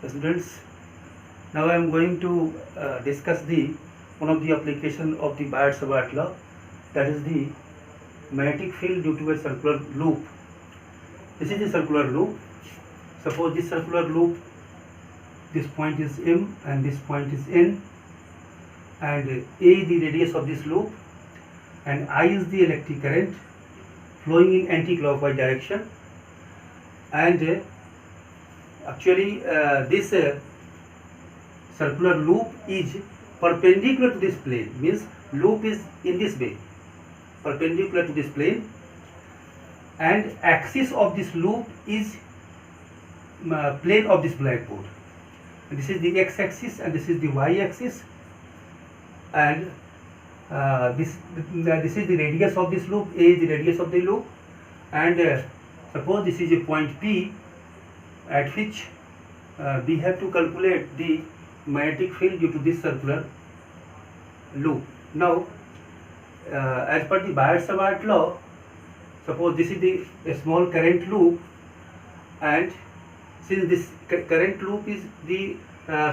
Students, now I am going to discuss the one of the application of the Biot-Savart law, that is the magnetic field due to a circular loop. This is the circular loop. Suppose this circular loop, this point is M and this point is N, and A is the radius of this loop, and I is the electric current flowing in anti-clockwise direction, and actually this circular loop is perpendicular to this plane, means loop is in this way, perpendicular to this plane, and axis of this loop is plane of this blackboard. And this is the x-axis and this is the y-axis, and this is the radius of this loop. A is the radius of the loop, and suppose this is a point P at which we have to calculate the magnetic field due to this circular loop. Now, as per the Biot-Savart law, suppose this is a small current loop, and since this current loop is the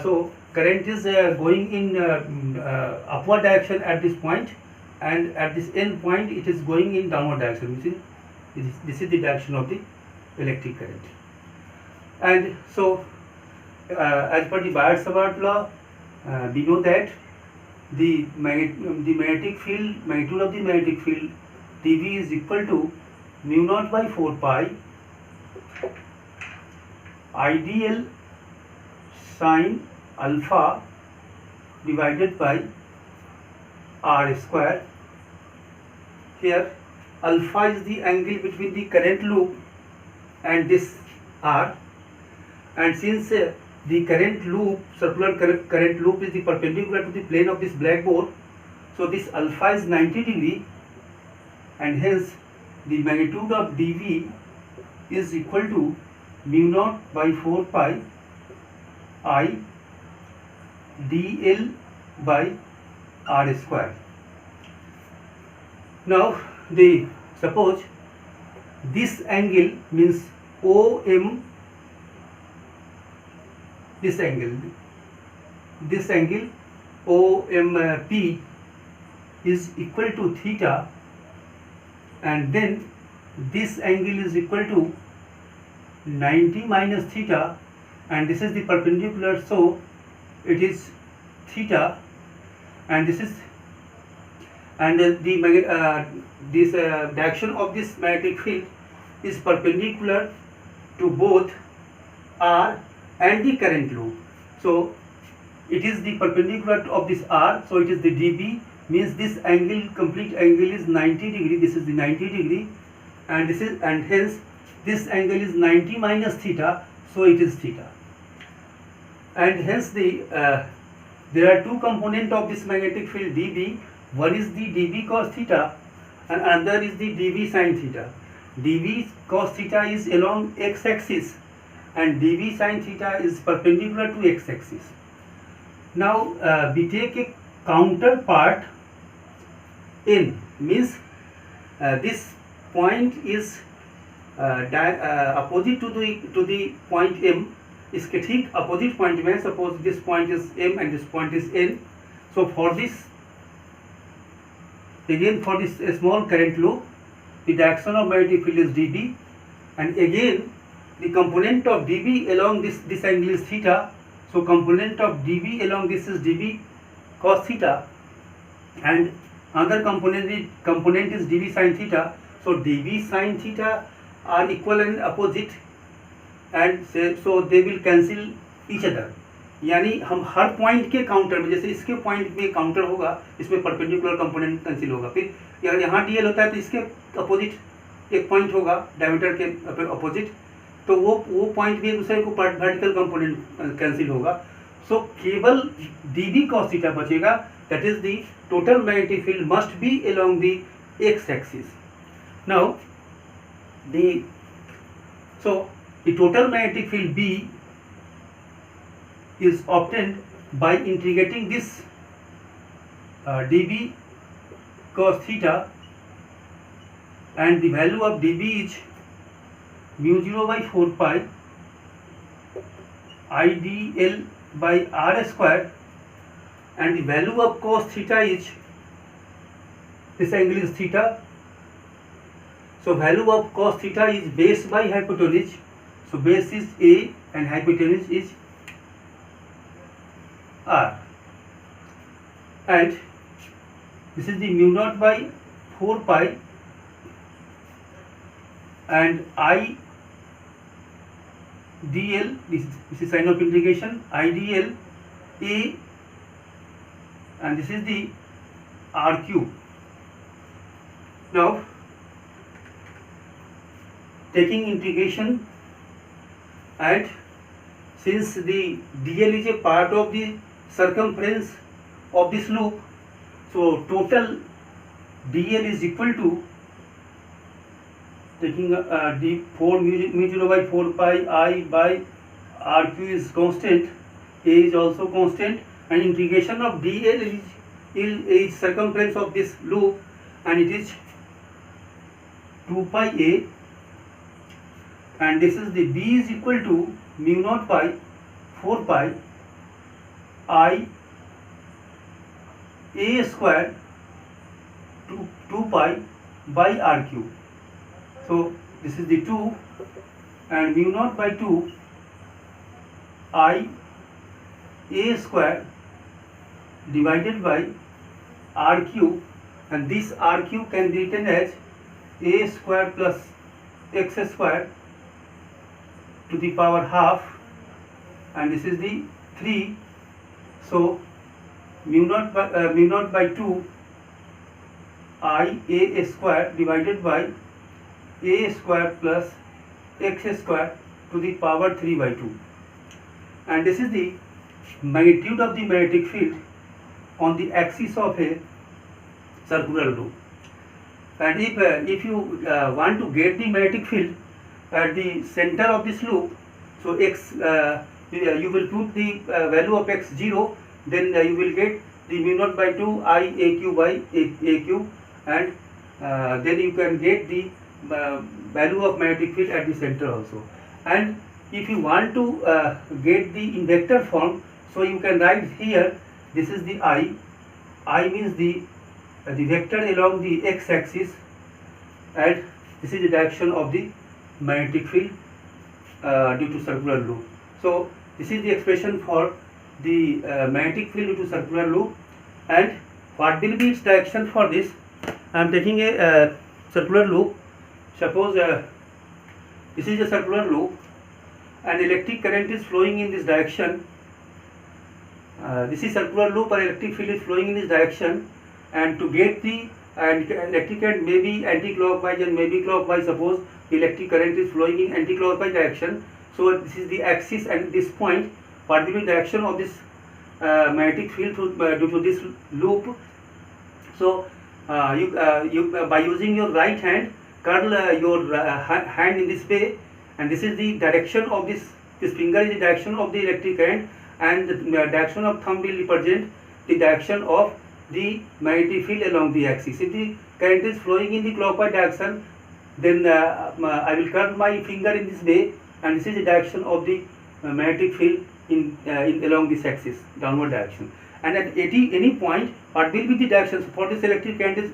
so current is going in upward direction at this point, and at this end point it is going in downward direction. This is the direction of the electric current. And so as per the Biot-Savart law, we know that the magnetic field, magnitude of the magnetic field dV is equal to mu naught by 4 pi IDL sine alpha divided by R square. Here alpha is the angle between the current loop and this R, and since the current loop, circular current loop, is the perpendicular to the plane of this blackboard, so this alpha is 90 degree, and hence the magnitude of dV is equal to mu naught by 4 pi I dl by R square. Now suppose this angle means OM, this angle OMP is equal to theta, and then this angle is equal to 90 minus theta, and this is the perpendicular, so it is theta, and this is, and this direction of this magnetic field is perpendicular to both R and the current loop. So it is the perpendicular of this R, so it is the dB, means this angle, complete angle is 90 degree, this is the 90 degree, and this is, and hence this angle is 90 minus theta, so it is theta. And hence there are two components of this magnetic field dB. One is the dB cos theta and another is the dB sin theta. dB cos theta is along x-axis and dB sin theta is perpendicular to x-axis. Now we take a counterpart N, means this point is opposite to the point M. इसके ठीक opposite point में, suppose this point is M and this point is N. So for this, again for this small current loop, the direction of magnetic field is dB, and again the component of dB along this angle is theta, so component of dB along this is dB cos theta, and another component is dB sin theta, so dB sin theta are equal and opposite, and so they will cancel each other. यानी हम हर point के counter में, जैसे इसके point में counter होगा, इसमें perpendicular component cancel होगा, फिर यार यहाँ डीएल होता है तो इसके अपोजिट एक पॉइंट होगा डायमीटर के अपोजिट, तो वो पॉइंट भी एक दूसरे को वर्टिकल कंपोनेंट कैंसिल होगा. सो केवल dB cos थीटा बचेगा, that is the total magnetic field must be along the x axis. Now the total magnetic field B is obtained by integrating this dB cos theta, and the value of dB is mu 0 by 4 pi IDL by R square, and the value of cos theta is, this angle is theta, so value of cos theta is base by hypotenuse, so base is A and hypotenuse is R, and this is the mu naught by 4 pi, and I dl, this is sign of integration, IDL A, and this is the R cube. Now taking integration, and since the dl is a part of the circumference of this loop, so total dl is equal to, taking the 4 mu 0 by 4 pi I by R Q is constant, A is also constant, and integration of dl is circumference of this loop, and it is 2 pi A, and this is the B is equal to mu naught by 4 pi I A square 2 pi by R cube. So this is the 2, and mu naught by 2 I A square divided by R cube, and this R cube can be written as A square plus X square to the power half, and this is the 3, so mu naught by 2 I A square divided by A square plus X square to the power 3 by 2, and this is the magnitude of the magnetic field on the axis of a circular loop. And if you want to get the magnetic field at the center of this loop, so x you will put the value of x 0, then you will get the mu naught by 2 I A cube by A cube, and then you can get the value of magnetic field at the center also. And if you want to get the in vector form, so you can write here, this is the I means the vector along the x axis, and this is the direction of the magnetic field due to circular loop. So this is the expression for the magnetic field due to circular loop. And what will be its direction for this? I am taking a circular loop. Suppose this is a circular loop, and electric current is flowing in this direction. This is circular loop, and electric field is flowing in this direction, and to get the electric current may be anti-clockwise and may be clockwise. Suppose the electric current is flowing in anti-clockwise direction, so this is the axis, and this point, what will be the direction of this magnetic field due to this loop? So you by using your right hand, curl your hand in this way, and this is the direction of this finger is the direction of the electric current, and the direction of thumb will represent the direction of the magnetic field along the axis. If the current is flowing in the clockwise direction, then I will curl my finger in this way, and this is the direction of the magnetic field in along this axis, downward direction. And at any point, what will be the direction? So for this electric current is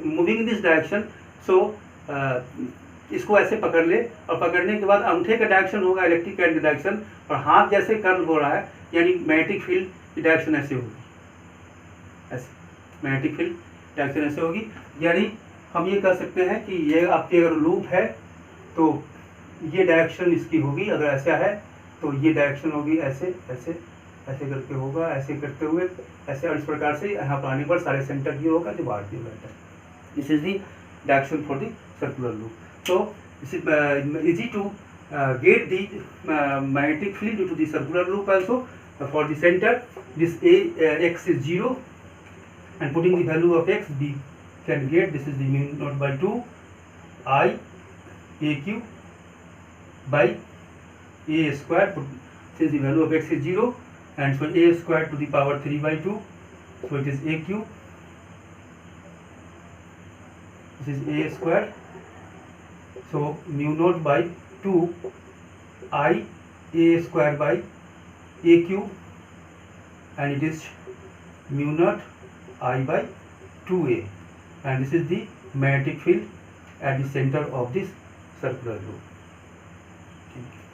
moving in this direction, so इसको ऐसे पकड़ ले, और पकड़ने के बाद अंगूठे का डायरेक्शन होगा इलेक्ट्रिक करंट का डायरेक्शन, और हाथ जैसे कर्ल हो रहा है, यानी मैग्नेटिक फील्ड की डायरेक्शन ऐसे होगी, ऐसे मैग्नेटिक फील्ड डायरेक्शन ऐसे होगी। यानी हम ये कह सकते हैं कि ये आपकी अगर लूप है तो ये डायरेक्शन इसकी होगी, अगर ऐसा है तो ये डायरेक्शन होगी ऐसे ऐसे ऐसे करके होगा, ऐसे करते हुए ऐसे, और इस प्रकार से यहाँ पर आने पर सारे सेंटर ये होगा जो बाहर दिया रहता है। This is the direction for the circular loop. So this is easy to get the magnetic field due to the circular loop also. For the center, this x is 0, and putting the value of x, we can get this is the mu naught by 2 I a cube by a square. Since the value of x is 0, and so a square to the power 3 by 2, so it is a cube. This is a square. So mu naught by 2 I a square by a cube, and it is mu naught I by 2a, and this is the magnetic field at the center of this circular loop. Thank you.